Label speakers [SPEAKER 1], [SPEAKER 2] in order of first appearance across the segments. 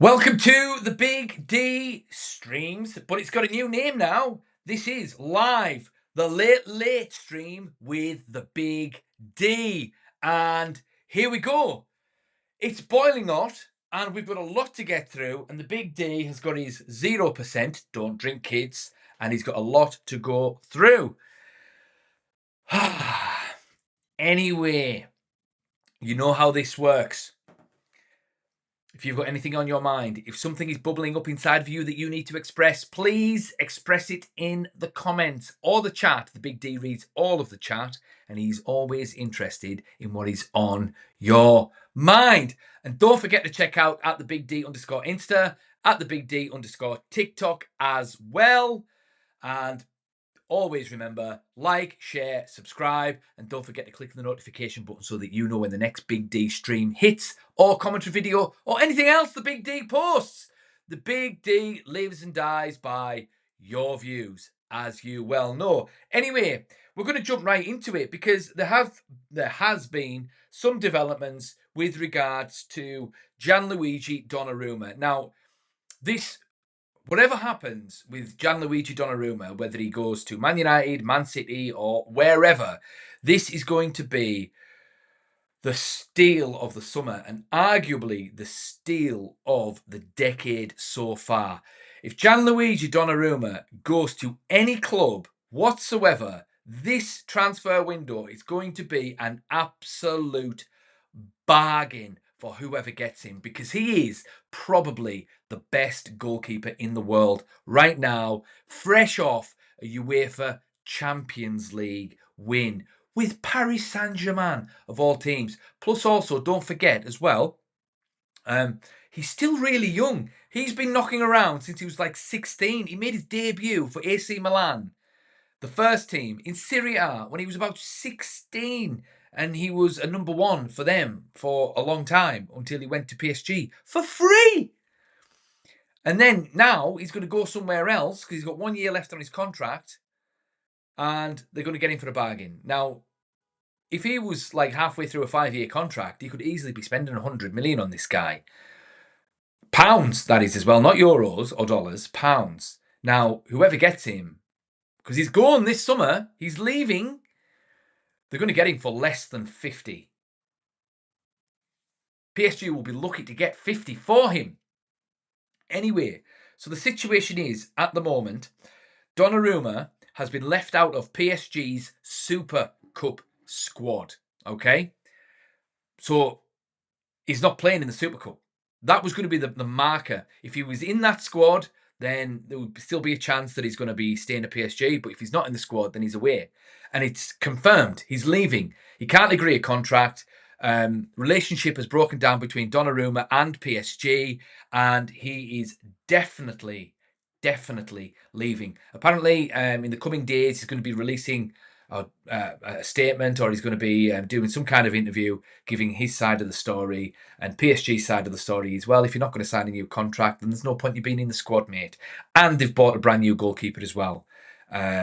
[SPEAKER 1] Welcome to the Big D streams, but it's got a new name now. This is live, the late stream with the Big D. And here we go. It's boiling hot, and we've got a lot to get through. And the Big D has got his 0%, don't drink kids, and he's got a lot to go through. Anyway, you know how this works. If you've got anything on your mind, if something is bubbling up inside of you that you need to express, please express it in the comments or the chat. The Big D reads all of the chat, and he's always interested in what is on your mind. And don't forget to check out at the Big D underscore Insta, at the Big D underscore TikTok as well. And always remember, like, share, subscribe, and don't forget to click the notification button so that you know when the next Big D stream hits, or commentary video, or anything else the Big D posts. The Big D lives and dies by your views, as you well know. Anyway, we're going to jump right into it because there has been some developments with regards to Gianluigi Donnarumma. Now, whatever happens with Gianluigi Donnarumma, whether he goes to Man United, Man City, or wherever, this is going to be the steal of the summer and arguably the steal of the decade so far. If Gianluigi Donnarumma goes to any club whatsoever, this transfer window is going to be an absolute bargain for whoever gets him, because he is probably the best goalkeeper in the world right now, fresh off a UEFA Champions League win with Paris Saint-Germain of all teams. Plus, also, don't forget as well, he's still really young. He's been knocking around since he was like 16. He made his debut for AC Milan, the first team, in Serie A when he was about 16. And he was a number one for them for a long time until he went to PSG for free. And then now he's going to go somewhere else because he's got 1 year left on his contract and they're going to get him for a bargain. Now, if he was like halfway through a 5-year contract, he could easily be spending 100 million on this guy. Pounds, that is, as well, not euros or dollars, pounds. Now, whoever gets him, because he's gone this summer, he's leaving, they're going to get him for less than 50. PSG will be lucky to get 50 for him. Anyway, so the situation is, at the moment, Donnarumma has been left out of PSG's Super Cup squad, okay? So he's not playing in the Super Cup. That was going to be the marker. If he was in that squad, then there would still be a chance that he's going to be staying at PSG. But if he's not in the squad, then he's away. And it's confirmed. He's leaving. He can't agree a contract. Relationship has broken down between Donnarumma and PSG. And he is definitely leaving. Apparently, in the coming days, he's going to be releasing a statement, or he's going to be doing some kind of interview giving his side of the story and PSG's side of the story as well. If you're not going to sign a new contract, then there's no point you being in the squad, mate. And they've bought a brand new goalkeeper as well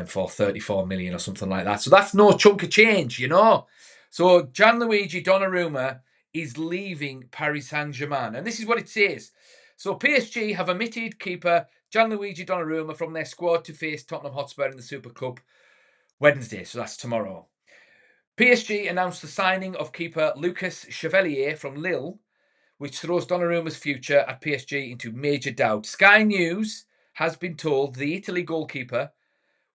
[SPEAKER 1] for 34 million or something like that. So that's no chunk of change, you know. So Gianluigi Donnarumma is leaving Paris Saint-Germain. And this is what it says. So PSG have omitted keeper Gianluigi Donnarumma from their squad to face Tottenham Hotspur in the Super Cup Wednesday, so that's tomorrow. PSG announced the signing of keeper Lucas Chevalier from Lille, which throws Donnarumma's future at PSG into major doubt. Sky News has been told the Italy goalkeeper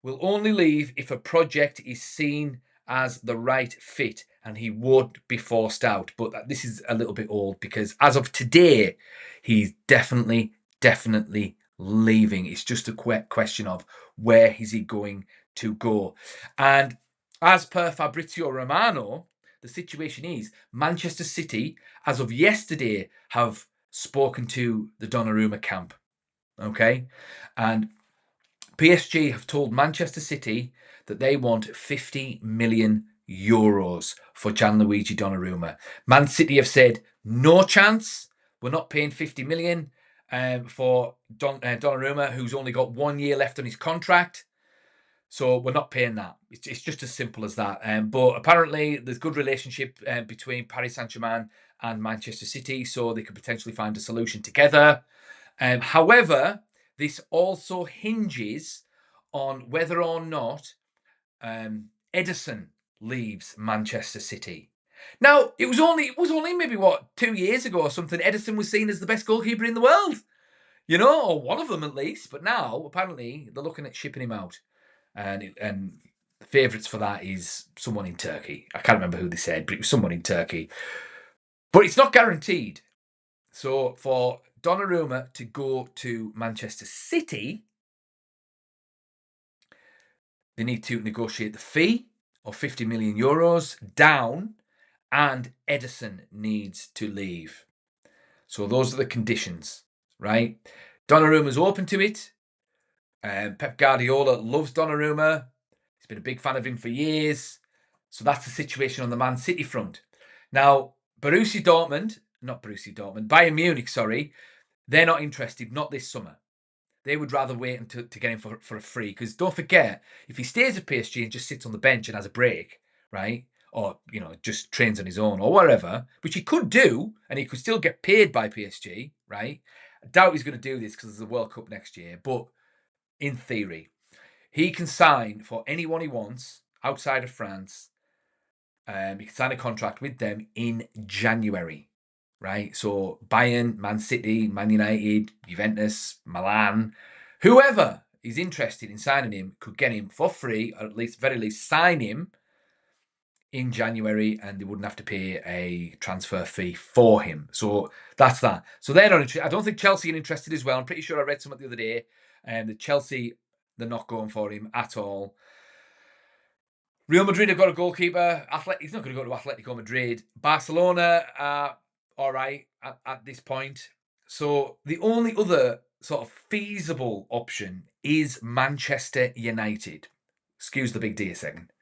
[SPEAKER 1] will only leave if a project is seen as the right fit and he won't be forced out. But this is a little bit old because as of today, he's definitely leaving. It's just a question of where is he going to go. And as per Fabrizio Romano, the situation is Manchester City, as of yesterday, have spoken to the Donnarumma camp. Okay. And PSG have told Manchester City that they want 50 million euros for Gianluigi Donnarumma. Man City have said, no chance. We're not paying 50 million for Donnarumma, who's only got 1 year left on his contract. So we're not paying that. It's just as simple as that. But apparently there's good relationship between Paris Saint-Germain and Manchester City, so they could potentially find a solution together. However, this also hinges on whether or not Ederson leaves Manchester City. Now, it was only maybe 2 years ago or something. Ederson was seen as the best goalkeeper in the world, or one of them at least. But now, apparently, they're looking at shipping him out, and the favourites for that is someone in Turkey. I can't remember who they said, but it was someone in Turkey. But it's not guaranteed. So for Donnarumma to go to Manchester City, they need to negotiate the fee of 50 million euros down, and Ederson needs to leave. So those are the conditions, right? Donnarumma's open to it. Pep Guardiola loves Donnarumma. He's been a big fan of him for years. So that's the situation on the Man City front. Now, Bayern Munich, they're not interested, not this summer. They would rather wait until to get him for a free. Because don't forget, if he stays at PSG and just sits on the bench and has a break, right? Or, just trains on his own or whatever, which he could do, and he could still get paid by PSG, right? I doubt he's going to do this because there's a World Cup next year. But in theory, he can sign for anyone he wants outside of France. He can sign a contract with them in January, right? So Bayern, Man City, Man United, Juventus, Milan, whoever is interested in signing him could get him for free, or at least, very least, sign him in January, and they wouldn't have to pay a transfer fee for him. So that's that. So they're not interested. I don't think Chelsea are interested as well. I'm pretty sure I read something the other day, that Chelsea, they're not going for him at all. Real Madrid have got a goalkeeper. He's not going to go to Atletico Madrid. Barcelona are all right at this point. So the only other sort of feasible option is Manchester United. Excuse the big D a second.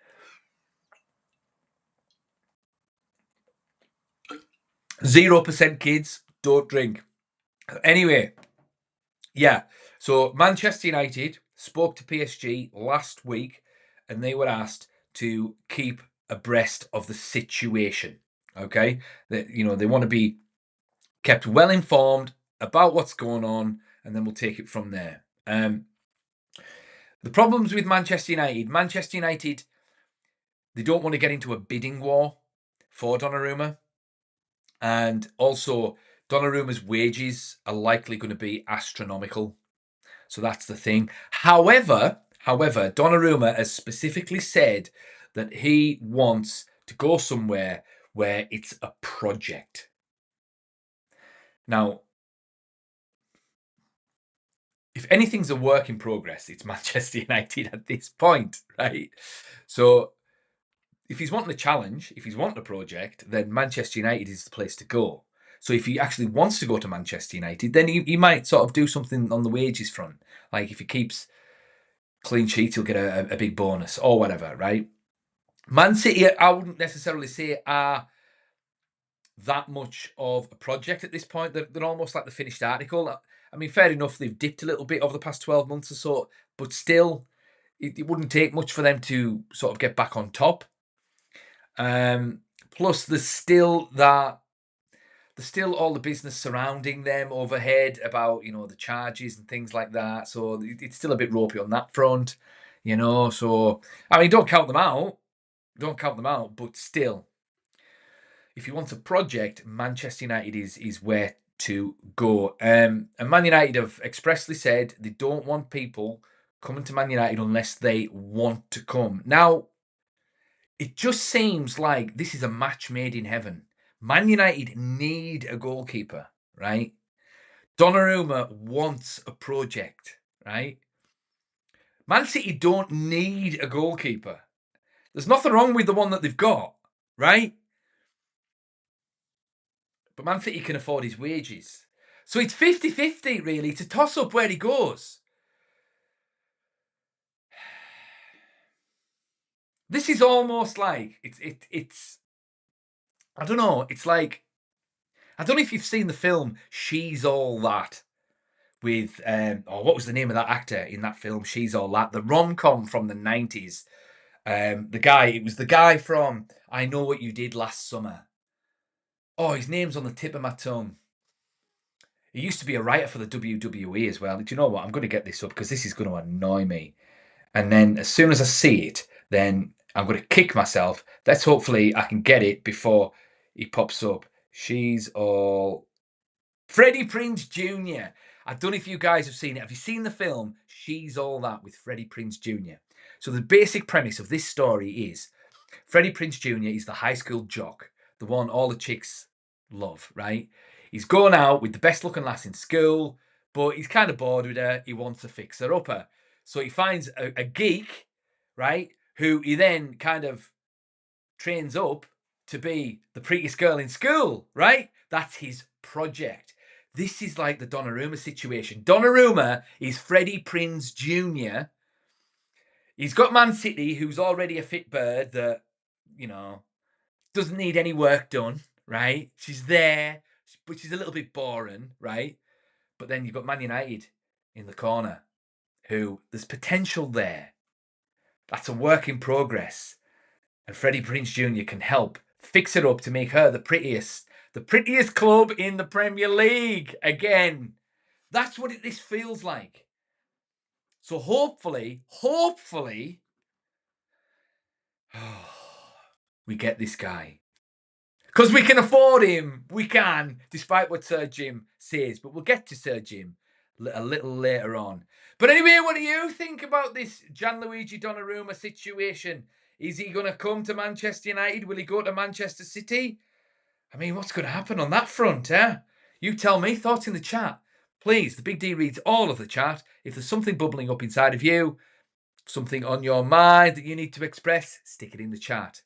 [SPEAKER 1] 0% kids, don't drink. Anyway, yeah. So Manchester United spoke to PSG last week, and they were asked to keep abreast of the situation. Okay, they want to be kept well informed about what's going on, and then we'll take it from there. The problems with Manchester United, they don't want to get into a bidding war for Donnarumma, and also Donnarumma's wages are likely going to be astronomical. So that's the thing. However, Donnarumma has specifically said that he wants to go somewhere where it's a project. Now, if anything's a work in progress, it's Manchester United at this point, right? So if he's wanting a challenge, if he's wanting a project, then Manchester United is the place to go. So if he actually wants to go to Manchester United, then he might sort of do something on the wages front. Like if he keeps clean sheets, he'll get a big bonus or whatever, right? Man City, I wouldn't necessarily say are that much of a project at this point. They're almost like the finished article. I mean, fair enough, they've dipped a little bit over the past 12 months or so, but still, it wouldn't take much for them to sort of get back on top. Plus, there's still all the business surrounding them overhead about, the charges and things like that. So it's still a bit ropey on that front, So, I mean, don't count them out, but still, if you want a project, Manchester United is where to go. And Man United have expressly said they don't want people coming to Man United unless they want to come. Now, it just seems like this is a match made in heaven. Man United need a goalkeeper, right? Donnarumma wants a project, right? Man City don't need a goalkeeper. There's nothing wrong with the one that they've got, right? But Man City can afford his wages. So it's 50-50, really, to toss up where he goes. This is almost like, it's I don't know, it's like, I don't know if you've seen the film She's All That with, what was the name of that actor in that film, She's All That? The rom-com from the 90s. It was the guy from I Know What You Did Last Summer. Oh, his name's on the tip of my tongue. He used to be a writer for the WWE as well. Do you know what? I'm going to get this up because this is going to annoy me. And then as soon as I see it, then I'm going to kick myself. Let's hopefully I can get it before he pops up. She's all Freddie Prinze Jr. I don't know if you guys have seen it. Have you seen the film She's All That with Freddie Prinze Jr.? So the basic premise of this story is Freddie Prinze Jr. is the high school jock, the one all the chicks love, right? He's going out with the best looking lass in school, but he's kind of bored with her. He wants to fix her upper. So he finds a geek, right, who he then kind of trains up to be the prettiest girl in school, right? That's his project. This is like the Donnarumma situation. Donnarumma is Freddie Prinze Jr. He's got Man City, who's already a fit bird that, doesn't need any work done, right? She's there, but she's a little bit boring, right? But then you've got Man United in the corner, who there's potential there. That's a work in progress. And Freddie Prinze Jr. can help fix it up to make her the prettiest club in the Premier League again. That's what this feels like. So hopefully, we get this guy. Because we can afford him. We can, despite what Sir Jim says. But we'll get to Sir Jim a little later on. But anyway, what do you think about this Gianluigi Donnarumma situation? Is he going to come to Manchester United? Will he go to Manchester City? I mean, what's going to happen on that front, eh? You tell me. Thoughts in the chat. Please, the Big D reads all of the chat. If there's something bubbling up inside of you, something on your mind that you need to express, stick it in the chat.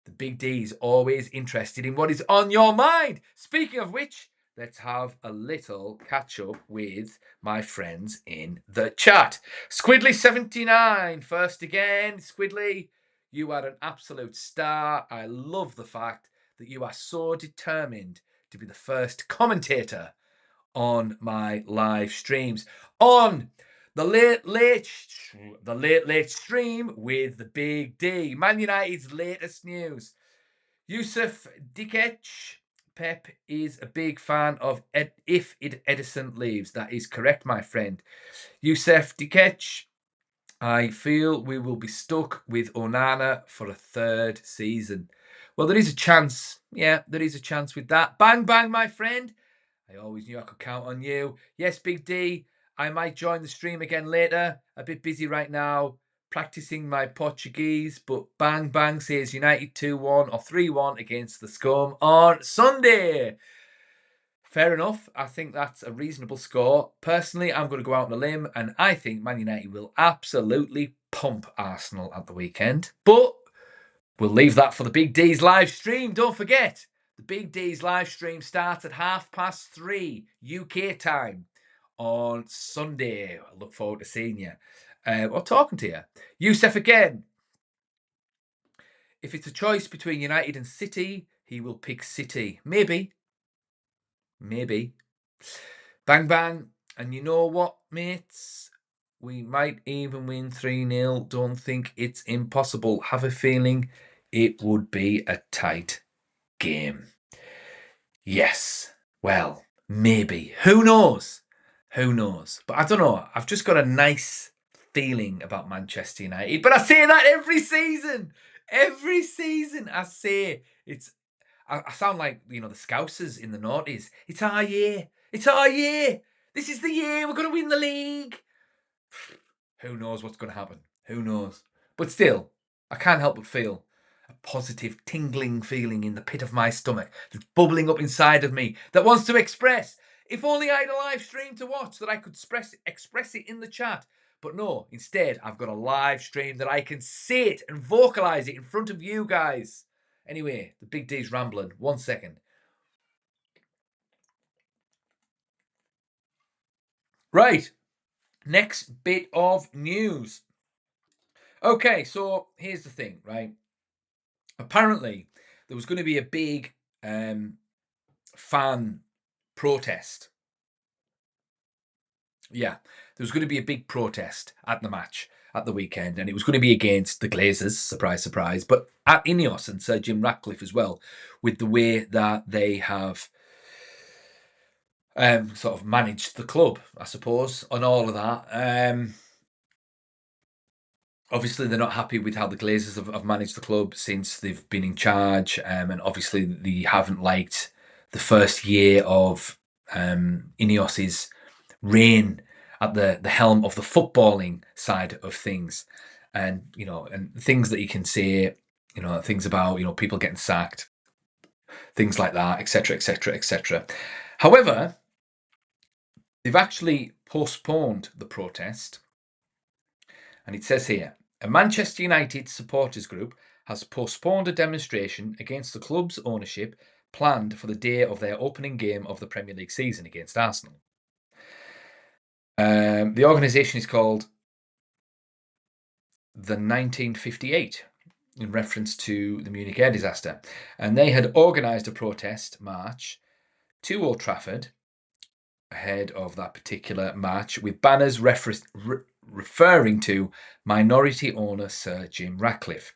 [SPEAKER 1] The Big D is always interested in what is on your mind. Speaking of which, let's have a little catch up with my friends in the chat. Squidly79, first again. Squidly, you are an absolute star. I love the fact that you are so determined to be the first commentator on my live streams. On the late late stream with the Big D. Man United's latest news. Yusuf Dikech. Pep is a big fan of if Edison leaves. That is correct, my friend. Yusuf Dikech. I feel we will be stuck with Onana for a third season. Well, there is a chance. Yeah, there is a chance with that. Bang, bang, my friend. I always knew I could count on you. Yes, Big D, I might join the stream again later. A bit busy right now, practicing my Portuguese, but Bang Bang says United 2-1 or 3-1 against the Scum on Sunday. Fair enough. I think that's a reasonable score. Personally, I'm going to go out on a limb, and I think Man United will absolutely pump Arsenal at the weekend. But we'll leave that for the Big D's live stream. Don't forget, the Big D's live stream starts at 3:30 UK time on Sunday. I look forward to seeing you or talking to you. Youssef again. If it's a choice between United and City, he will pick City. Maybe. Bang, bang. And you know what, mates? We might even win 3-0. Don't think it's impossible. Have a feeling it would be a tight game. Yes. Well, maybe. Who knows? But I don't know. I've just got a nice feeling about Manchester United. But I say that every season. Every season I say it's... I sound like, the Scousers in the noughties. It's our year. It's our year. This is the year. We're going to win the league. Who knows what's going to happen? Who knows? But still, I can't help but feel a positive, tingling feeling in the pit of my stomach that's bubbling up inside of me that wants to express. If only I had a live stream to watch that I could express it in the chat. But no, instead, I've got a live stream that I can see it and vocalize it in front of you guys. Anyway, the Big D's rambling. 1 second. Right. Next bit of news. Okay, so here's the thing, right? Apparently, there was going to be a big fan protest. Yeah, there was going to be a big protest at the match. at the weekend, and it was going to be against the Glazers, surprise, surprise, but at INEOS and Sir Jim Ratcliffe as well, with the way that they have sort of managed the club, I suppose, on all of that. Obviously, they're not happy with how the Glazers have managed the club since they've been in charge, and obviously they haven't liked the first year of INEOS's reign at the helm of the footballing side of things, and and things that you can say, things about people getting sacked, things like that, etc., etc., etc. However, they've actually postponed the protest, and it says here, a Manchester United supporters group has postponed a demonstration against the club's ownership planned for the day of their opening game of the Premier League season against Arsenal. The organisation is called the 1958, in reference to the Munich air disaster, and they had organised a protest march to Old Trafford ahead of that particular match, with banners referring to minority owner Sir Jim Ratcliffe.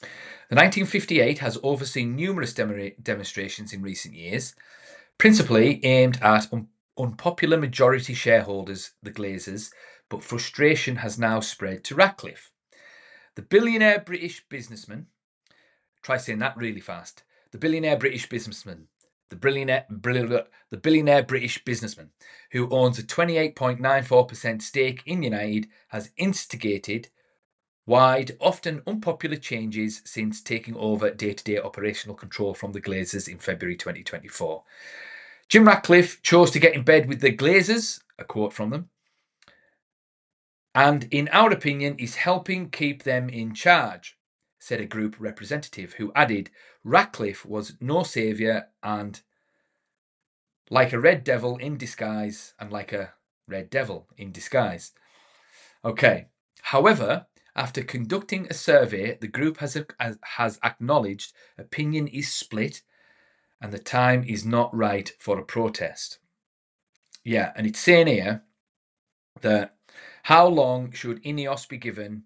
[SPEAKER 1] The 1958 has overseen numerous demonstrations in recent years, principally aimed at unpopular majority shareholders, the Glazers, but frustration has now spread to Ratcliffe. The billionaire British businessman, try saying that really fast, the billionaire British businessman who owns a 28.94% stake in United, has instigated wide, often unpopular changes since taking over day-to-day operational control from the Glazers in February 2024. Jim Ratcliffe chose to get in bed with the Glazers, a quote from them, and in our opinion is helping keep them in charge, said a group representative, who added Ratcliffe was no saviour and like a red devil in disguise. Okay. However, after conducting a survey, the group has acknowledged opinion is split and the time is not right for a protest. Yeah, and it's saying here that how long should INEOS be given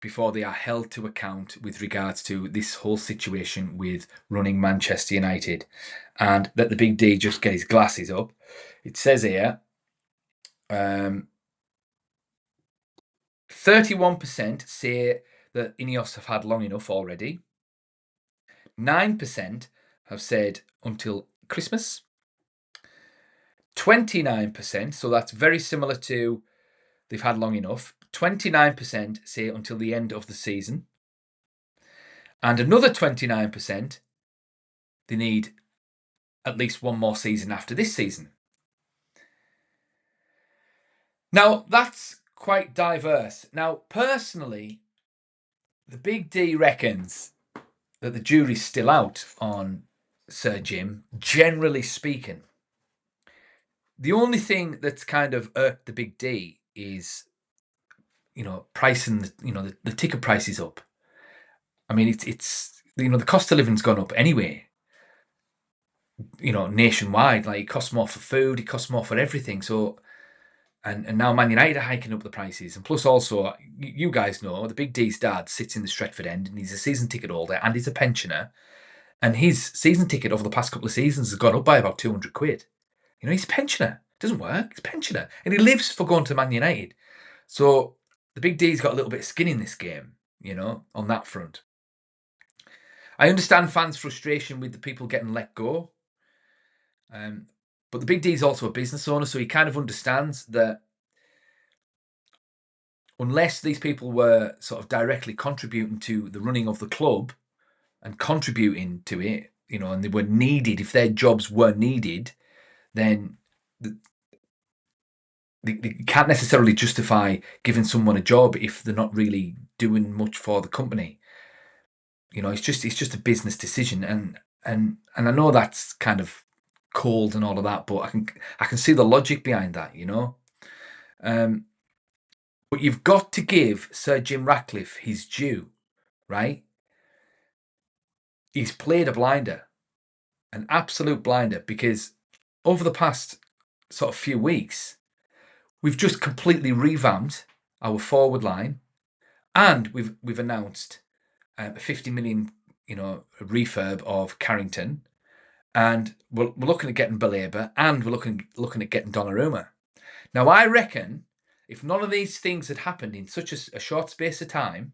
[SPEAKER 1] before they are held to account with regards to this whole situation with running Manchester United? And let the big D just get his glasses up. It says here, 31% say that INEOS have had long enough already. 9% have said until Christmas. 29%, so that's very similar to they've had long enough. 29% say until the end of the season. And another 29%, they need at least one more season after this season. Now, that's quite diverse. Now, personally, the Big D reckons that the jury's still out on Sir Jim, generally speaking. The only thing that's kind of irked the Big D is, pricing, the ticket price is up. I mean, it's the cost of living's gone up anyway, nationwide. Like, it costs more for food, it costs more for everything. So, and now Man United are hiking up the prices. And plus also, you guys know, the Big D's dad sits in the Stretford end and he's a season ticket holder and he's a pensioner. And his season ticket over the past couple of seasons has gone up by about 200 quid. He's a pensioner. It doesn't work. He's a pensioner. And he lives for going to Man United. So the Big D's got a little bit of skin in this game, on that front. I understand fans' frustration with the people getting let go. But the Big D's also a business owner, so he kind of understands that unless these people were sort of directly contributing to the running of the club and contributing to it, and they were needed, if their jobs were needed, then they can't necessarily justify giving someone a job if they're not really doing much for the company. It's just a business decision, and I know that's kind of cold and all of that, but I can see the logic behind that, But you've got to give Sir Jim Ratcliffe his due, right? He's played a blinder, an absolute blinder, because over the past sort of few weeks, we've just completely revamped our forward line, and we've announced a 50 million, refurb of Carrington, and we're looking at getting Belabor, and we're looking at getting Donnarumma. Now, I reckon if none of these things had happened in such a short space of time,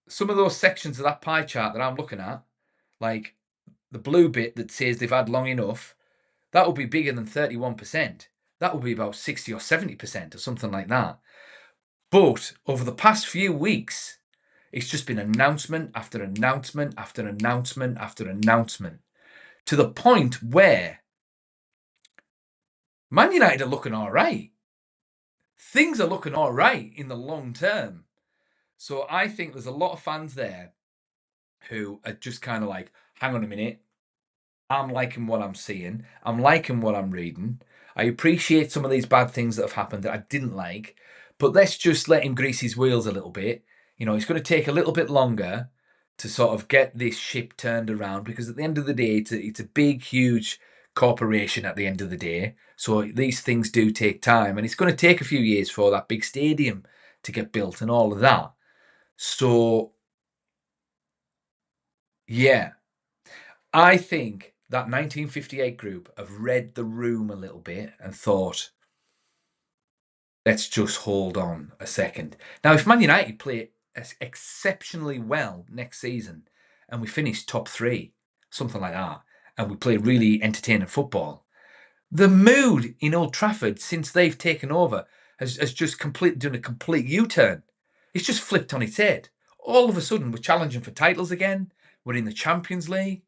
[SPEAKER 1] some of those sections of that pie chart that I'm looking at, like the blue bit that says they've had long enough, that would be bigger than 31%. That would be about 60 or 70% or something like that. But over the past few weeks, it's just been announcement after announcement after announcement after announcement, to the point where Man United are looking all right. Things are looking all right in the long term. So I think there's a lot of fans there who are just kind of like, hang on a minute. I'm liking what I'm seeing. I'm liking what I'm reading. I appreciate some of these bad things that have happened that I didn't like, but let's just let him grease his wheels a little bit. It's going to take a little bit longer to sort of get this ship turned around, because at the end of the day, it's a big, huge corporation at the end of the day. So these things do take time, and it's going to take a few years for that big stadium to get built and all of that. So, yeah, I think that 1958 group have read the room a little bit and thought, let's just hold on a second. Now, if Man United play exceptionally well next season and we finish top 3, something like that, and we play really entertaining football, the mood in Old Trafford since they've taken over has just done a complete U-turn. It's just flipped on its head. All of a sudden, we're challenging for titles again. We're in the Champions League.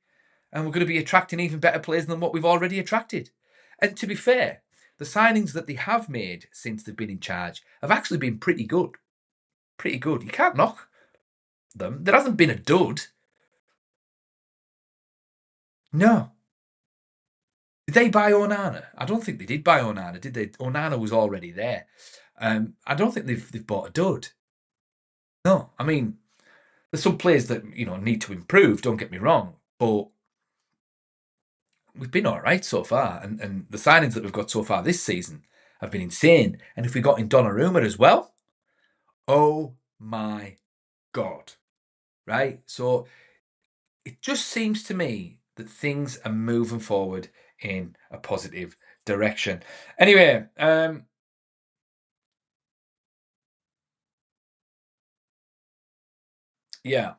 [SPEAKER 1] And we're going to be attracting even better players than what we've already attracted. And to be fair, the signings that they have made since they've been in charge have actually been pretty good. Pretty good. You can't knock them. There hasn't been a dud. No. Did they buy Onana? I don't think they did buy Onana, did they? Onana was already there. I don't think they've bought a dud. No. I mean, there's some players that, need to improve, don't get me wrong. But we've been all right so far, and the signings that we've got so far this season have been insane. And if we got in Donnarumma as well, oh my God, right? So it just seems to me that things are moving forward in a positive direction. Anyway, yeah,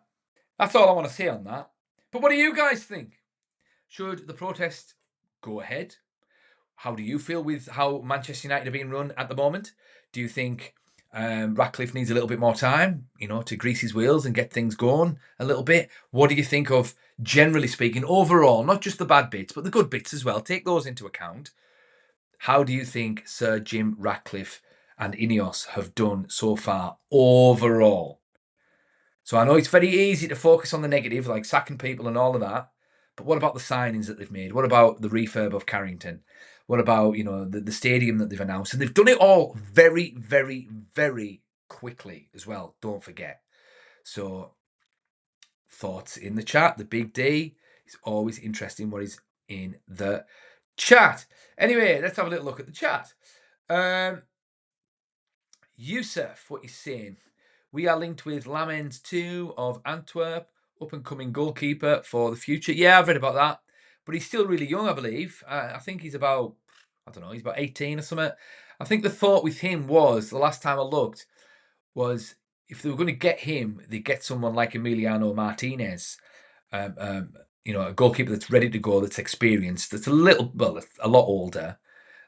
[SPEAKER 1] that's all I want to say on that. But what do you guys think? Should the protest go ahead? How do you feel with how Manchester United are being run at the moment? Do you think Ratcliffe needs a little bit more time, to grease his wheels and get things going a little bit? What do you think of, generally speaking, overall, not just the bad bits, but the good bits as well? Take those into account. How do you think Sir Jim Ratcliffe and INEOS have done so far overall? So I know it's very easy to focus on the negative, like sacking people and all of that. But what about the signings that they've made? What about the refurb of Carrington? What about, the stadium that they've announced? And they've done it all very, very, very quickly as well. Don't forget. So thoughts in the chat. The Big D is always interesting what is in the chat. Anyway, let's have a little look at the chat. Yusuf, what he's saying. We are linked with Lamens 2 of Antwerp, up-and-coming goalkeeper for the future. Yeah, I've read about that. But he's still really young, I believe. I think he's about, he's about 18 or something. I think the thought with him was, the last time I looked, was if they were going to get him, they'd get someone like Emiliano Martinez, a goalkeeper that's ready to go, that's experienced, that's a lot older,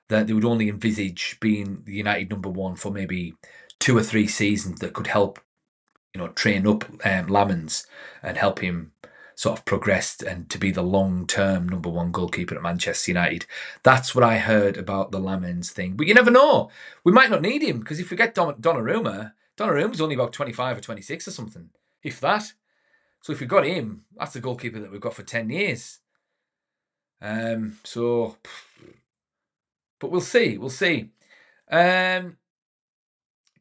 [SPEAKER 1] that they would only envisage being the United number one for maybe 2 or 3 seasons, that could help, train up Lamens and help him sort of progress and to be the long-term number one goalkeeper at Manchester United. That's what I heard about the Lamens thing. But you never know. We might not need him, because if we get Donnarumma's only about 25 or 26 or something, if that. So if we've got him, that's the goalkeeper that we've got for 10 years. But we'll see.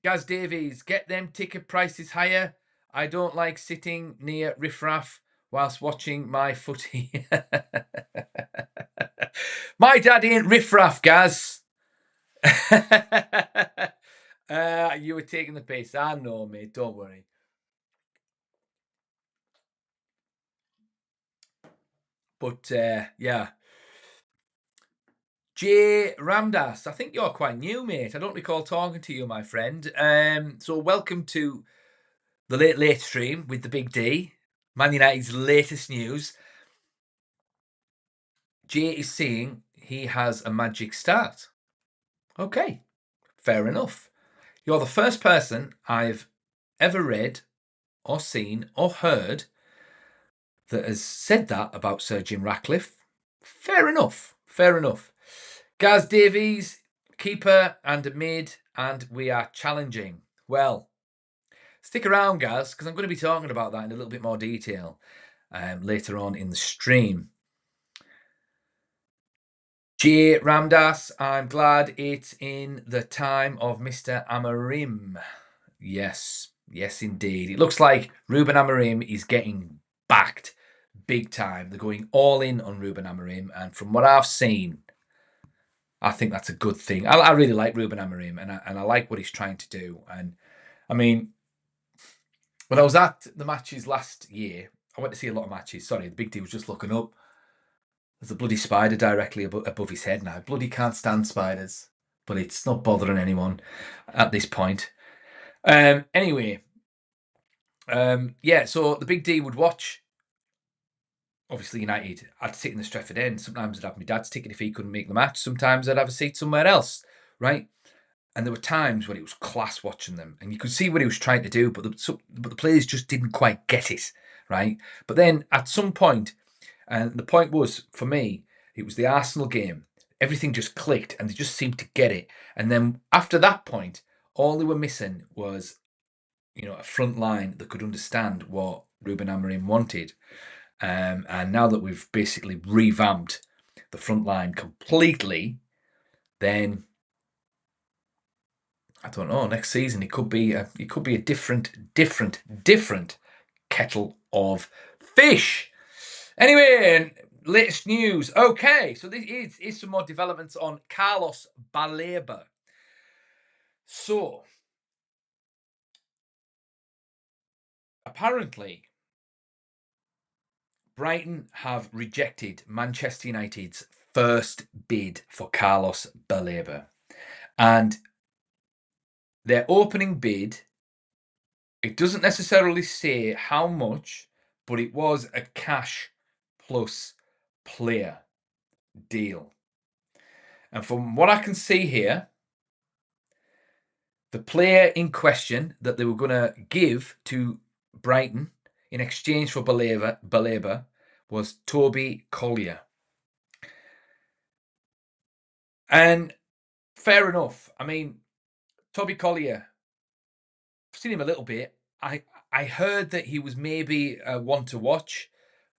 [SPEAKER 1] Gaz Davies, get them ticket prices higher. I don't like sitting near riffraff whilst watching my footy. My dad ain't riffraff, Gaz. You were taking the piss. I know, mate. Don't worry. But yeah. Jay Ramdas, I think you're quite new, mate. I don't recall talking to you, my friend. So welcome to the late stream with the Big D, Man United's latest news. Jay is saying he has a magic start. Okay, fair enough. You're the first person I've ever read or seen or heard that has said that about Sir Jim Ratcliffe. Fair enough. Fair enough. Gaz Davies, keeper and mid, and we are challenging. Well, stick around, Gaz, because I'm going to be talking about that in a little bit more detail later on in the stream. Jay Ramdas, I'm glad it's in the time of Mr. Amorim. Yes, yes, indeed. It looks like Ruben Amorim is getting backed big time. They're going all in on Ruben Amorim, and from what I've seen, I think that's a good thing. I really like Ruben Amorim, and I like what he's trying to do. And I mean, when I was at the matches last year, I went to see a lot of matches. Sorry, the Big D was just looking up. There's a bloody spider directly above his head now. Bloody can't stand spiders, but it's not bothering anyone at this point. Anyway, yeah, so the Big D would watch, obviously, United. I'd sit in the Stretford end. Sometimes I'd have my dad's ticket if he couldn't make the match. Sometimes I'd have a seat somewhere else, right? And there were times when it was class watching them, and you could see what he was trying to do, but the players just didn't quite get it, right? But then at some point, and the point was, for me, it was the Arsenal game. Everything just clicked, and they just seemed to get it. And then after that point, all they were missing was, a front line that could understand what Ruben Amorim wanted. And now that we've basically revamped the front line completely, then I don't know. Next season, it could be a different kettle of fish. Anyway, latest news. Okay, so this is some more developments on Carlos Baleba. So apparently, Brighton have rejected Manchester United's first bid for Carlos Baleba, and their opening bid, it doesn't necessarily say how much, but it was a cash plus player deal. And from what I can see here, the player in question that they were going to give to Brighton in exchange for Baleba was Toby Collier. And fair enough. I mean, Toby Collier, I've seen him a little bit. I heard that he was maybe one to watch,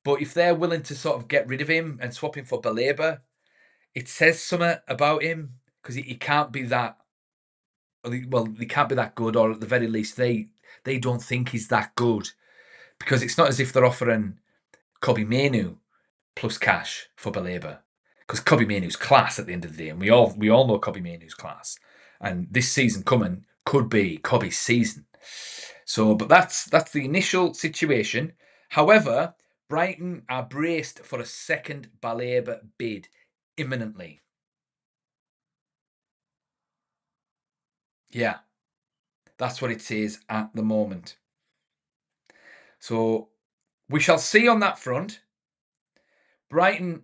[SPEAKER 1] but if they're willing to sort of get rid of him and swap him for Baleba, it says something about him because he can't be that. Well, he can't be that good, or at the very least, they don't think he's that good, because it's not as if they're offering Kobe Mainoo plus cash for Baleba, because Kobe Mainoo's class at the end of the day, and we all know Kobe Mainoo's class, and this season coming could be Kobe's season. So, but that's the initial situation. However, Brighton are braced for a second Baleba bid imminently. Yeah, that's what it says at the moment. So we shall see on that front. Brighton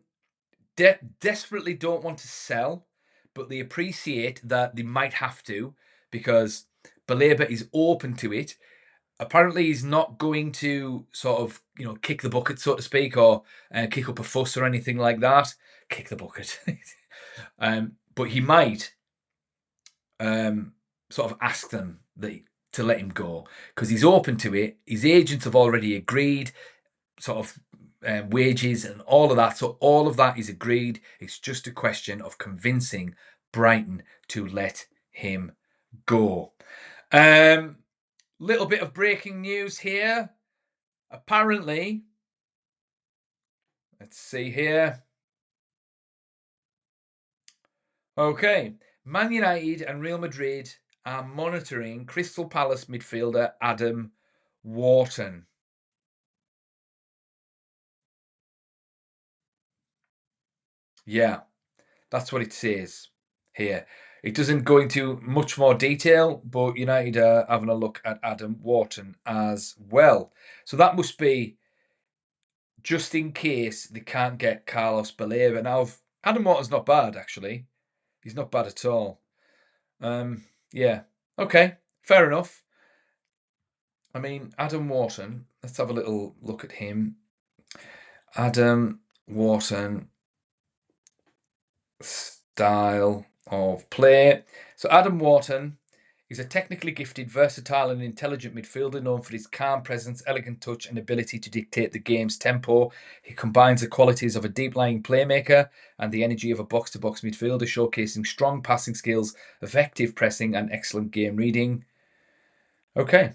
[SPEAKER 1] desperately don't want to sell, but they appreciate that they might have to, because Baleba is open to it. Apparently, he's not going to sort of, kick the bucket, so to speak, or kick up a fuss or anything like that. Kick the bucket. But he might sort of ask them to let him go, because he's open to it. His agents have already agreed, sort of wages and all of that. So all of that is agreed. It's just a question of convincing Brighton to let him go. Little bit of breaking news here. Apparently, let's see here. Okay, Man United and Real Madrid are monitoring Crystal Palace midfielder Adam Wharton. Yeah, that's what it says here. It doesn't go into much more detail, but United are having a look at Adam Wharton as well. So that must be just in case they can't get Carlos Baleba. Now, Adam Wharton's not bad, actually. He's not bad at all. Yeah. Okay, fair enough. I mean, Adam Wharton, let's have a little look at him. Adam Wharton style of play. So Adam Wharton is a technically gifted, versatile and intelligent midfielder known for his calm presence, elegant touch and ability to dictate the game's tempo. He combines the qualities of a deep-lying playmaker and the energy of a box-to-box midfielder, showcasing strong passing skills, effective pressing and excellent game reading. Okay.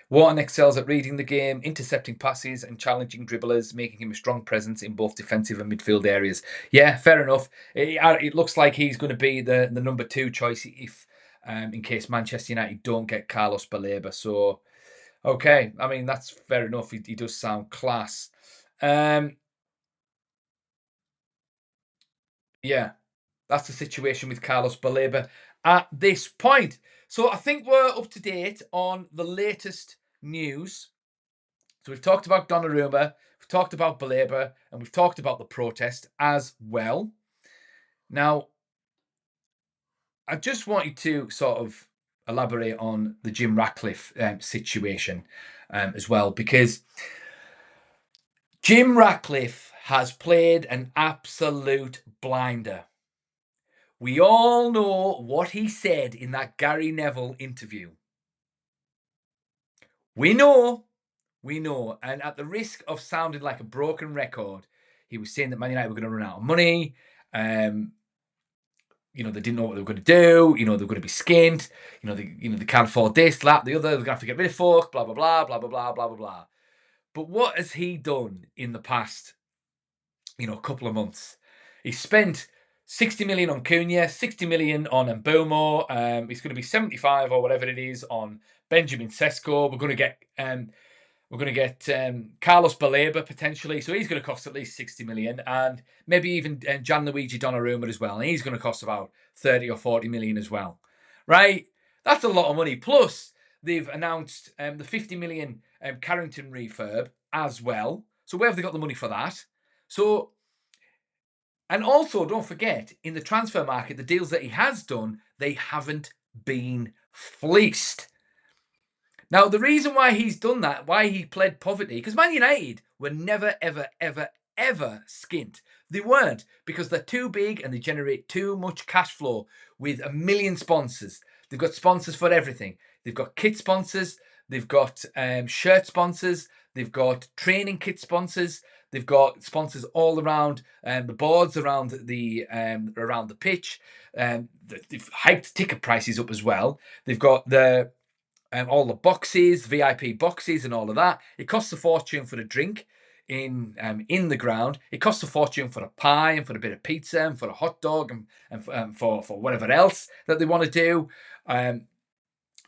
[SPEAKER 1] Wharton excels at reading the game, intercepting passes and challenging dribblers, making him a strong presence in both defensive and midfield areas. Yeah, fair enough. It looks like he's going to be the number 2 choice if, in case Manchester United don't get Carlos Baleba. So, okay. I mean, that's fair enough. He does sound class. Yeah, that's the situation with Carlos Baleba at this point. So I think we're up to date on the latest news. So we've talked about Donnarumma, we've talked about Baleba, and we've talked about the protest as well. Now, I just wanted to sort of elaborate on the Jim Ratcliffe situation as well, because Jim Ratcliffe has played an absolute blinder. We all know what he said in that Gary Neville interview. We know. And at the risk of sounding like a broken record, he was saying that Man United were going to run out of money. They didn't know what they were going to do. They were going to be skint. They can't afford this, that, the other. They're going to have to get rid of folk. Blah blah blah blah blah blah blah blah blah. But what has he done in the past, couple of months? He spent 60 million on Cunha, 60 million on Mbomo. It's going to be 75 or whatever it is on Benjamin Sesko. We're going to get Carlos Baleba potentially, so he's going to cost at least 60 million, and maybe even Gianluigi Donnarumma as well, and he's going to cost about 30 or 40 million as well, right? That's a lot of money. Plus, they've announced the 50 million Carrington refurb as well. So where have they got the money for that? So, and also don't forget, in the transfer market, the deals that he has done, they haven't been fleeced. Now, the reason why he's done that, why he pled poverty, because Man United were never, ever, ever, ever skint. They weren't, because they're too big and they generate too much cash flow with a million sponsors. They've got sponsors for everything. They've got kit sponsors. They've got shirt sponsors. They've got training kit sponsors. They've got sponsors all around the boards, around the pitch. They've hiked ticket prices up as well. They've got all the boxes, VIP boxes, and all of that. It costs a fortune for a drink in the ground. It costs a fortune for a pie and for a bit of pizza and for a hot dog and for whatever else that they want to do.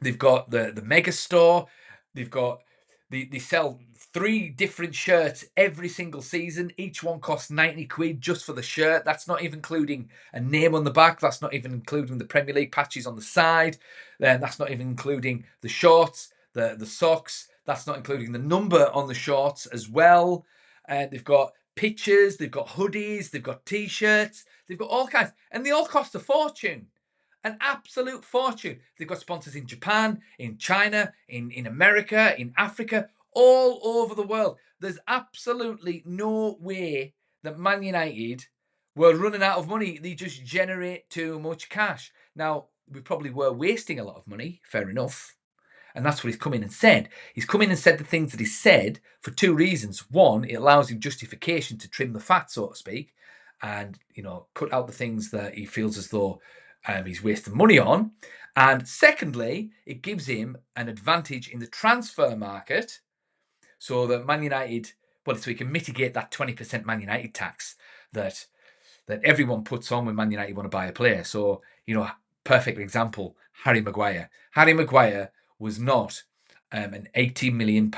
[SPEAKER 1] They've got the mega store. They sell 3 different shirts every single season. Each one costs 90 quid just for the shirt. That's not even including a name on the back. That's not even including the Premier League patches on the side. Then that's not even including the shorts, the socks. That's not including the number on the shorts as well. They've got pictures, they've got hoodies, they've got t-shirts, they've got all kinds, and they all cost a fortune. An absolute fortune. They've got sponsors in Japan, in China, in America, in Africa, all over the world. There's absolutely no way that Man United were running out of money. They just generate too much cash. Now, we probably were wasting a lot of money, fair enough. And that's what he's come in and said. He's come in and said the things that he said for 2 reasons. One, it allows him justification to trim the fat, so to speak, and, cut out the things that he feels as though he's wasting money on. And secondly, it gives him an advantage in the transfer market so that Man United, so he can mitigate that 20% Man United tax that everyone puts on when Man United want to buy a player. So, perfect example, Harry Maguire. Harry Maguire was not an £80 million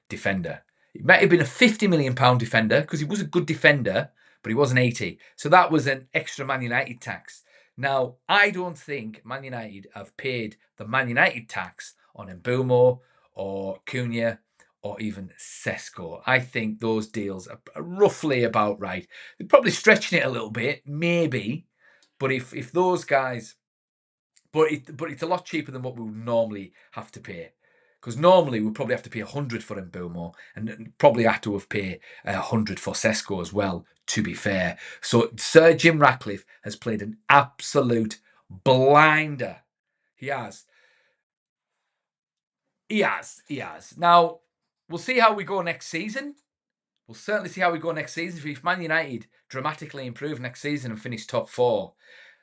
[SPEAKER 1] defender. It might have been a £50 million defender because he was a good defender, but he wasn't 80. So that was an extra Man United tax. Now, I don't think Man United have paid the Man United tax on Mbeumo or Cunha or even Sesko. I think those deals are roughly about right. They're probably stretching it a little bit, maybe. But if those guys, but it's a lot cheaper than what we would normally have to pay. Because normally we'd probably have to pay 100 for Mbeumo and probably have to pay 100 for Sesko as well, to be fair. So Sir Jim Ratcliffe has played an absolute blinder. He has. He has. Now, we'll see how we go next season. We'll certainly see how we go next season. If Man United dramatically improve next season and finish top 4,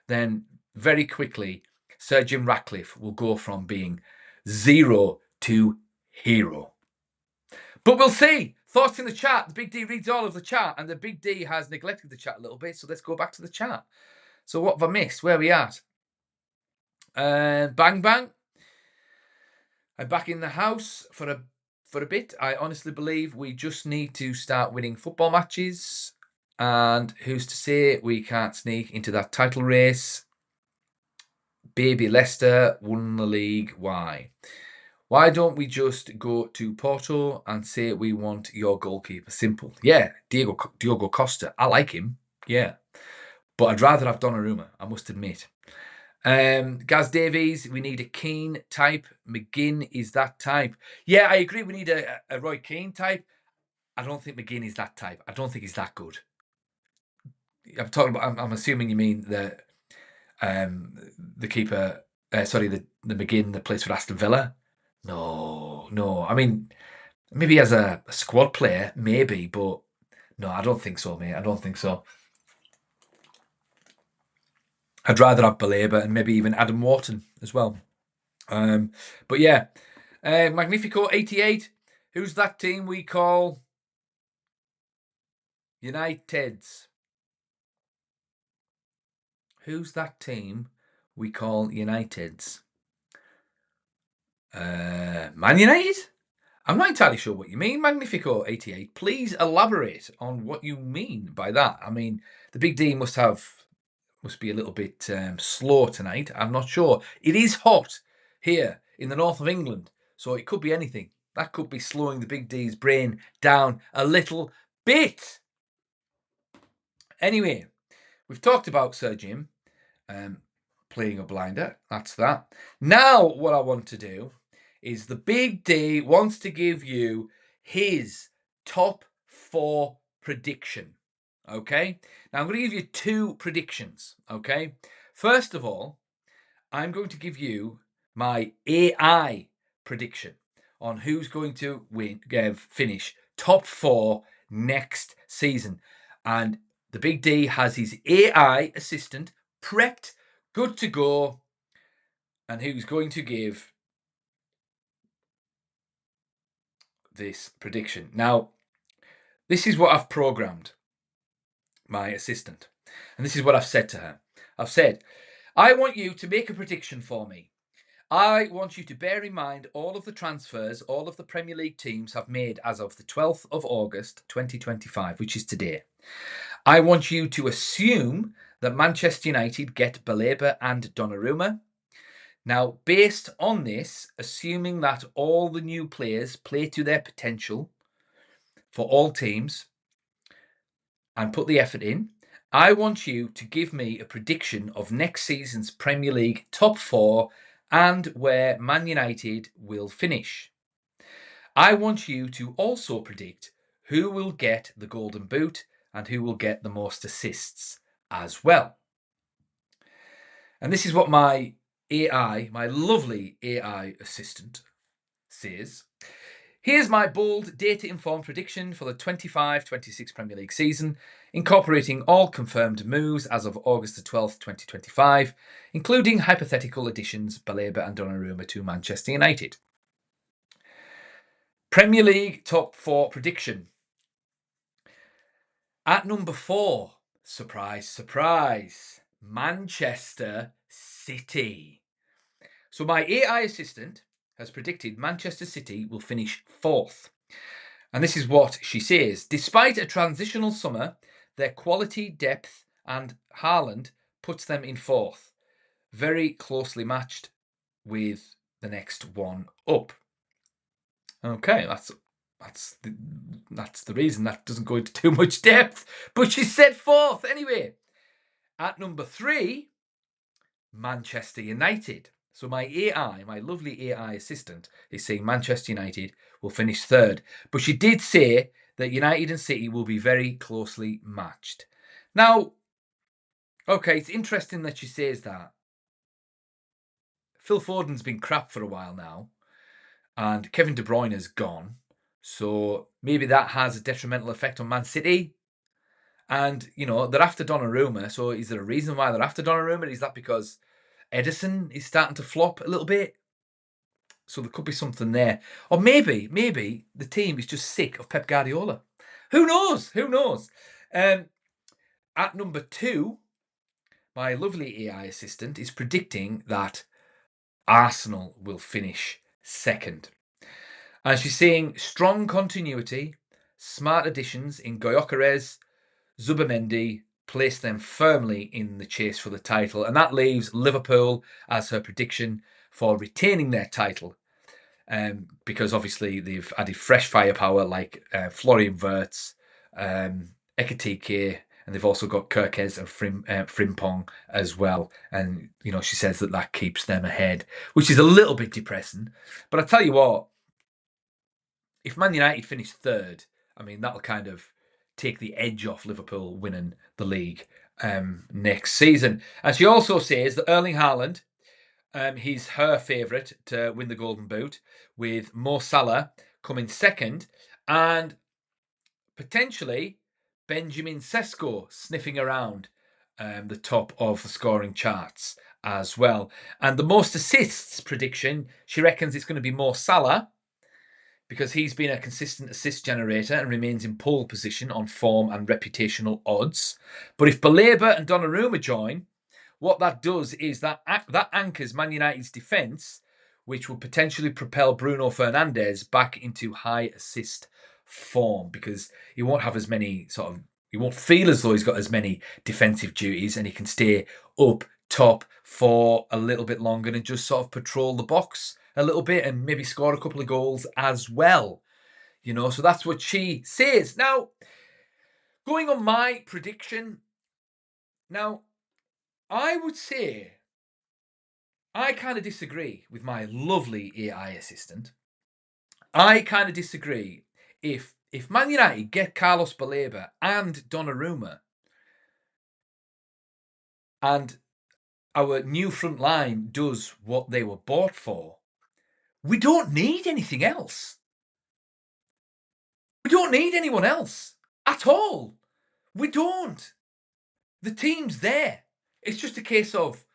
[SPEAKER 1] then very quickly Sir Jim Ratcliffe will go from being 0 to hero. But we'll see. Thoughts in the chat. The Big D reads all of the chat, and the Big D has neglected the chat a little bit, so let's go back to the chat. So what have I missed? Where are we at? Bang Bang. I'm back in the house for a bit. I honestly believe we just need to start winning football matches. And who's to say we can't sneak into that title race? Baby Leicester won the league. Why? Why don't we just go to Porto and say we want your goalkeeper? Simple. Yeah, Diogo Costa. I like him. Yeah. But I'd rather have Donnarumma, I must admit. Gaz Davies, we need a Keane type. McGinn is that type. Yeah, I agree. We need a Roy Keane type. I don't think McGinn is that type. I don't think he's that good. I'm assuming you mean the keeper. The McGinn that plays for Aston Villa. No. I mean, maybe as a squad player, maybe, but no, I don't think so, mate. I don't think so. I'd rather have Baleba and maybe even Adam Wharton as well. But yeah, Magnifico 88. Who's that team we call Uniteds? Who's that team we call Uniteds? Man United? I'm not entirely sure what you mean, Magnifico 88. Please elaborate on what you mean by that. I mean, the Big D must be a little bit slow tonight. I'm not sure. It is hot here in the north of England, so it could be anything. That could be slowing the Big D's brain down a little bit. Anyway, we've talked about Sir Jim playing a blinder. That's that. Now, what I want to do is the Big D wants to give you his top 4 prediction. Okay? Now, I'm going to give you 2 predictions. Okay? First of all, I'm going to give you my AI prediction on who's going to finish top 4 next season. And the Big D has his AI assistant prepped, good to go, and who's going to give this prediction. Now, this is what I've programmed my assistant, and this is what I've said to her. I've said, I want you to make a prediction for me. I want you to bear in mind all of the transfers all of the Premier League teams have made as of the 12th of August 2025, which is today. I want you to assume that Manchester United get Baleba and Donnarumma. Now, based on this, assuming that all the new players play to their potential for all teams and put the effort in, I want you to give me a prediction of next season's Premier League top 4 and where Man United will finish. I want you to also predict who will get the Golden Boot and who will get the most assists as well. And this is what my lovely AI assistant says. Here's my bold, data-informed prediction for the 25-26 Premier League season, incorporating all confirmed moves as of August the 12th, 2025, including hypothetical additions Baleba and Donnarumma to Manchester United. Premier League top 4 prediction. At number 4, surprise, surprise, Manchester City. So my AI assistant has predicted Manchester City will finish 4th. And this is what she says. Despite a transitional summer, their quality, depth, and Haaland puts them in 4th. Very closely matched with the next one up. Okay, that's the reason. That doesn't go into too much depth. But she said 4th anyway. At number 3, Manchester United. So my AI, my lovely AI assistant, is saying Manchester United will finish 3rd. But she did say that United and City will be very closely matched. Now, okay, it's interesting that she says that. Phil Foden's been crap for a while now, and Kevin De Bruyne is gone. So maybe that has a detrimental effect on Man City. And, you know, they're after Donnarumma. So is there a reason why they're after Donnarumma? Is that because Edison is starting to flop a little bit? So there could be something there. Or maybe the team is just sick of Pep Guardiola. Who knows? Who knows? At number 2, my lovely AI assistant is predicting that Arsenal will finish 2nd. And she's saying strong continuity, smart additions in Gyökeres, Zubimendi place them firmly in the chase for the title. And that leaves Liverpool as her prediction for retaining their title. Because obviously they've added fresh firepower like Florian Wirtz, Ekitike, and they've also got Kirkes and Frimpong as well. And, you know, she says that keeps them ahead, which is a little bit depressing. But I tell you what, if Man United finish 3rd, I mean, that'll kind of take the edge off Liverpool winning the league next season. And she also says that Erling Haaland, he's her favourite to win the Golden Boot, with Mo Salah coming 2nd, and potentially Benjamin Sesko sniffing around the top of the scoring charts as well. And the most assists prediction, she reckons it's going to be Mo Salah, because he's been a consistent assist generator and remains in pole position on form and reputational odds. But if Baleba and Donnarumma join, what that does is that anchors Man United's defence, which will potentially propel Bruno Fernandes back into high assist form, because he won't have as many he won't feel as though he's got as many defensive duties, and he can stay up top for a little bit longer and just sort of patrol the box a little bit and maybe score a couple of goals as well. You know, so that's what she says. Now, going on my prediction, now, I would say I kind of disagree with my lovely AI assistant. I kind of disagree. If Man United get Carlos Baleba and Donnarumma, and our new front line does what they were bought for, we don't need anything else. We don't need anyone else at all. We don't. The team's there. It's just a case of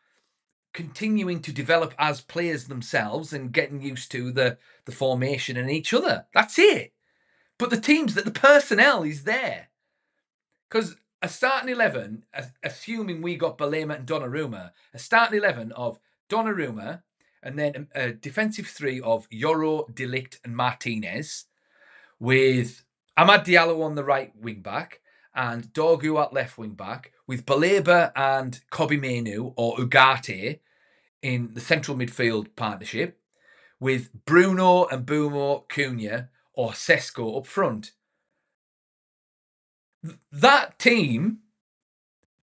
[SPEAKER 1] continuing to develop as players themselves and getting used to the formation and each other. That's it. But the personnel is there. Because a starting 11, assuming we got Balema and Donnarumma, a starting 11 of Donnarumma, and then a defensive 3 of Yoro, De Ligt, and Martinez, with Amad Diallo on the right wing back and Dorgu at left wing back, with Baleba and Kobe Mainoo or Ugarte in the central midfield partnership, with Bruno and Bumo Cunha or Sesko up front. That team,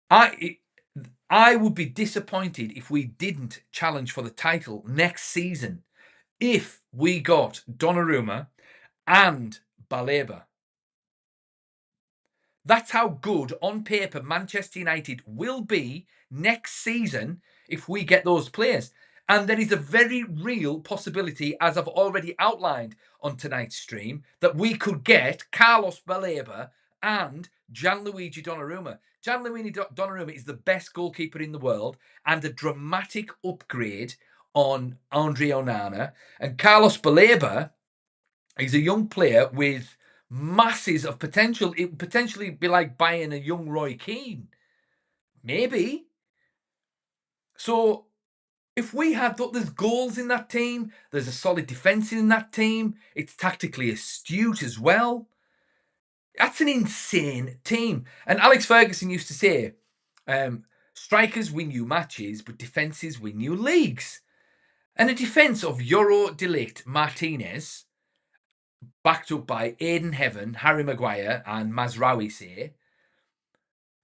[SPEAKER 1] I would be disappointed if we didn't challenge for the title next season if we got Donnarumma and Baleba. That's how good, on paper, Manchester United will be next season if we get those players. And there is a very real possibility, as I've already outlined on tonight's stream, that we could get Carlos Baleba and Gianluigi Donnarumma. Gianluigi Donnarumma is the best goalkeeper in the world and a dramatic upgrade on Andre Onana. And Carlos Baleba is a young player with masses of potential. It would potentially be like buying a young Roy Keane. Maybe. So if we had thought there's goals in that team, there's a solid defence in that team, it's tactically astute as well. That's an insane team. And Alex Ferguson used to say, strikers win you matches, but defences win you leagues. And a defence of Euro Delict Martinez, backed up by Aiden Heaven, Harry Maguire, and Mazraoui, say,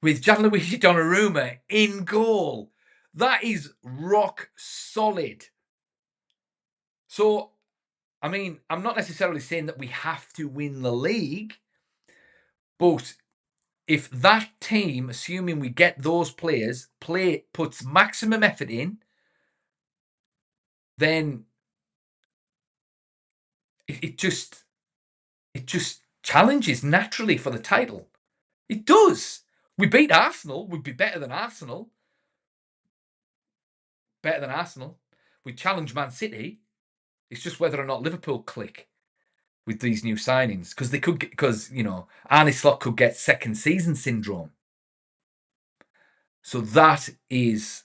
[SPEAKER 1] with Gianluigi Donnarumma in goal. That is rock solid. So, I mean, I'm not necessarily saying that we have to win the league, but if that team, assuming we get those players, puts maximum effort in, then it just challenges naturally for the title. It does. We beat Arsenal. We'd be better than Arsenal. Better than Arsenal. We challenge Man City. It's just whether or not Liverpool click with these new signings, because they could, because Arne Slot could get second season syndrome. So that is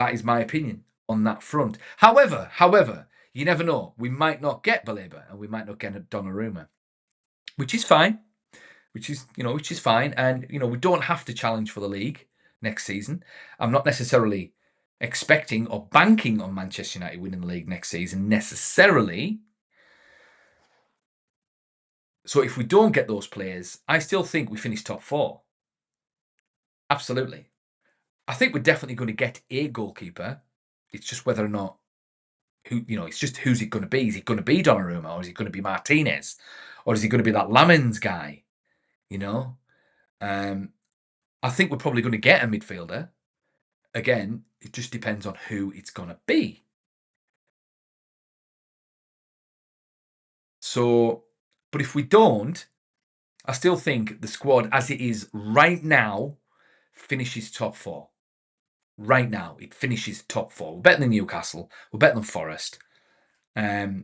[SPEAKER 1] my opinion on that front. However, you never know. We might not get Baleba and we might not get Donnarumma, which is fine. Which is fine. And we don't have to challenge for the league next season. I'm not necessarily expecting or banking on Manchester United winning the league next season necessarily. So if we don't get those players, I still think we finish top 4. Absolutely. I think we're definitely going to get a goalkeeper. It's just whether or not it's just who's it going to be? Is it going to be Donnarumma, or is it going to be Martinez, or is it going to be that Lamens guy? I think we're probably going to get a midfielder. Again, it just depends on who it's going to be. So, but if we don't, I still think the squad as it is right now finishes top 4. Right now, it finishes top 4. We're better than Newcastle. We're better than Forest. I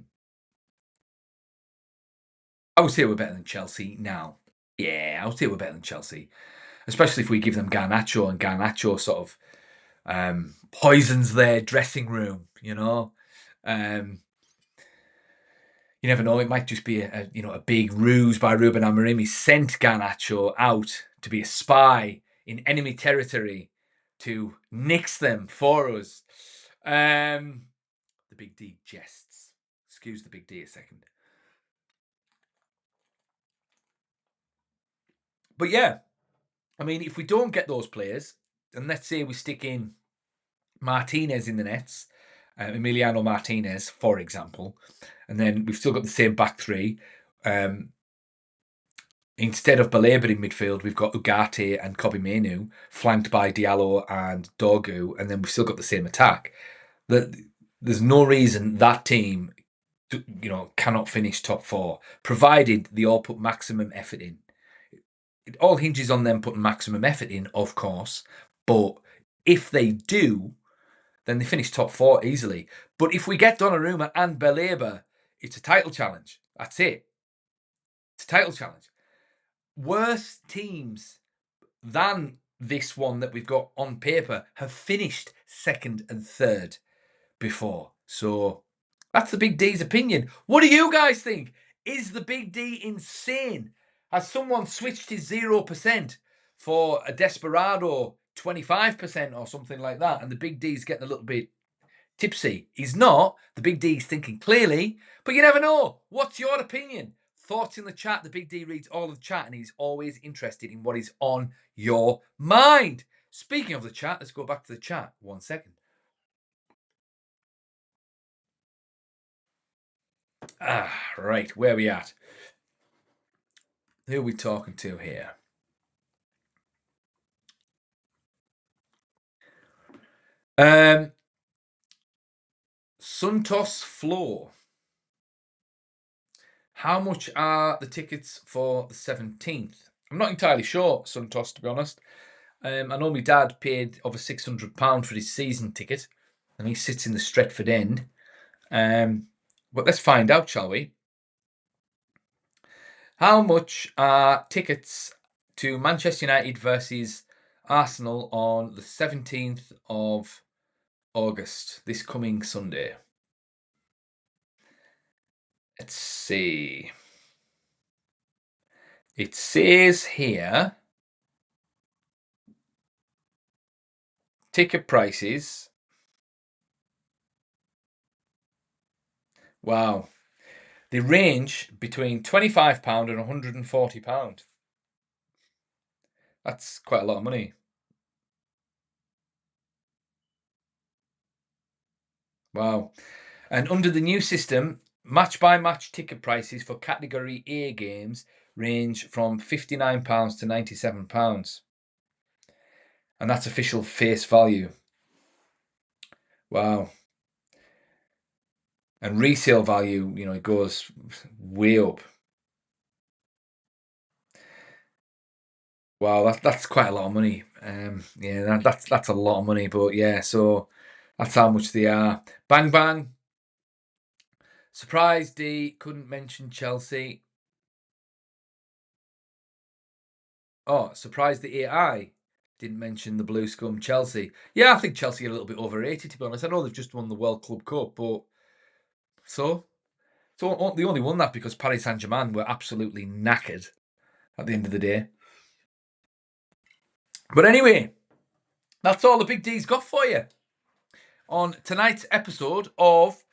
[SPEAKER 1] would say we're better than Chelsea now. Yeah, I would say we're better than Chelsea. Especially if we give them Garnacho, and Garnacho sort of poisons their dressing room, You never know. It might just be a big ruse by Ruben Amorim. He sent Garnacho out to be a spy in enemy territory to nix them for us. The Big D jests. Excuse the Big D a second. But yeah, I mean, if we don't get those players, and let's say we stick in Martinez in the nets, Emiliano Martinez, for example, and then we've still got the same back three. Instead of Baleba in midfield, we've got Ugarte and Kobe Mainoo, flanked by Diallo and Dorgu, and then we've still got the same attack. There's no reason that team, cannot finish top 4, provided they all put maximum effort in. It all hinges on them putting maximum effort in, of course, but if they do, then they finish top 4 easily. But if we get Donnarumma and Baleba, it's a title challenge. That's it. It's a title challenge. Worse teams than this one that we've got on paper have finished second and third before. So that's the Big D's opinion. What do you guys think? Is the Big D insane? Has someone switched his 0% for a Desperado 25% or something like that, and the Big D's getting a little bit tipsy? He's not. The Big D's thinking clearly, but you never know. What's your opinion? Thoughts in the chat. The Big D reads all of the chat, and he's always interested in what is on your mind. Speaking of the chat, let's go back to the chat. 1 second. Right. Where are we at? Who are we talking to here? Suntos Floor. How much are the tickets for the 17th? I'm not entirely sure, Suntos, to be honest. I know my dad paid over £600 for his season ticket, and he sits in the Stretford end. But let's find out, shall we? How much are tickets to Manchester United versus Arsenal on the 17th of August, this coming Sunday. Let's see. It says here, ticket prices. Wow. They range between £25 and £140. That's quite a lot of money. Wow. And under the new system, match-by-match ticket prices for Category A games range from £59 to £97. And that's official face value. Wow. And resale value, it goes way up. Wow, that's quite a lot of money. Yeah, that's a lot of money. But yeah, so that's how much they are. Bang bang. Surprise D couldn't mention Chelsea. Oh, surprised the AI didn't mention the Blue Scum Chelsea. Yeah, I think Chelsea are a little bit overrated, to be honest. I know they've just won the World Club Cup, but so they only won that because Paris Saint-Germain were absolutely knackered at the end of the day. But anyway, that's all the Big D's got for you on tonight's episode of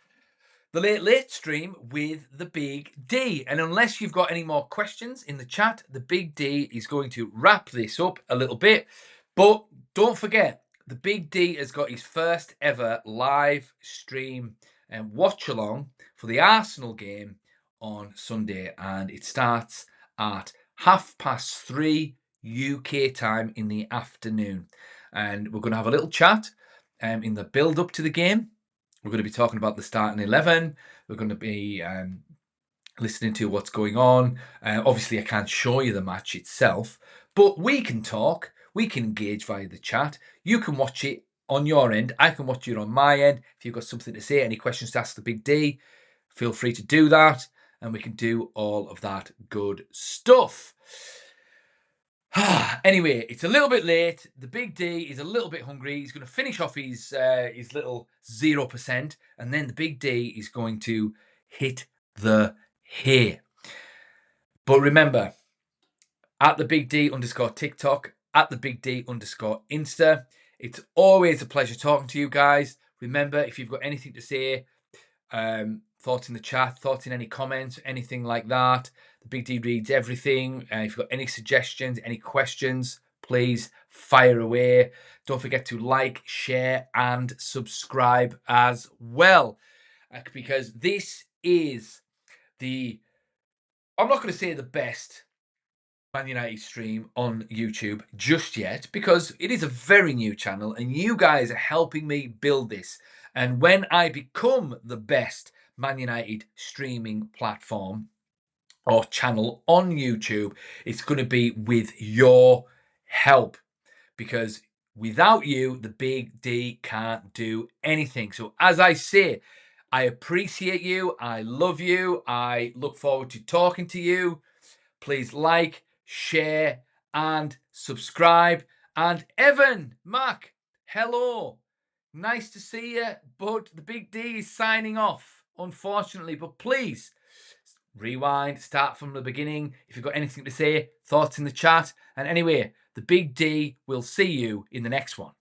[SPEAKER 1] the Late Late Stream with the Big D. And unless you've got any more questions in the chat, the Big D is going to wrap this up a little bit. But don't forget, the Big D has got his first ever live stream and watch along for the Arsenal game on Sunday. And it starts at 3:30 UK time in the afternoon. And we're going to have a little chat in the build up to the game. We're going to be talking about the starting 11. We're going to be listening to what's going on. Obviously, I can't show you the match itself, but we can talk. We can engage via the chat. You can watch it on your end. I can watch it on my end. If you've got something to say, any questions to ask the Big D, feel free to do that. And we can do all of that good stuff. Anyway, it's a little bit late. The Big D is a little bit hungry. He's going to finish off his little 0%, and then the Big D is going to hit the hay. But remember, at the Big D _ TikTok, at the Big D _ Insta. It's always a pleasure talking to you guys. Remember, if you've got anything to say, thoughts in the chat, thoughts in any comments, anything like that. The Big D reads everything. If you've got any suggestions, any questions, please fire away. Don't forget to like, share, and subscribe as well. Because this is I'm not going to say the best Man United stream on YouTube just yet, because it is a very new channel and you guys are helping me build this. And when I become the best Man United streaming platform or channel on YouTube, it's going to be with your help, because without you, the Big D can't do anything. So as I say, I appreciate you. I love you. I look forward to talking to you. Please like, share, and subscribe. And Evan, Mac, hello. Nice to see you, but the Big D is signing off, unfortunately. But please, rewind, start from the beginning. If you've got anything to say, thoughts in the chat. And anyway, the Big D will see you in the next one.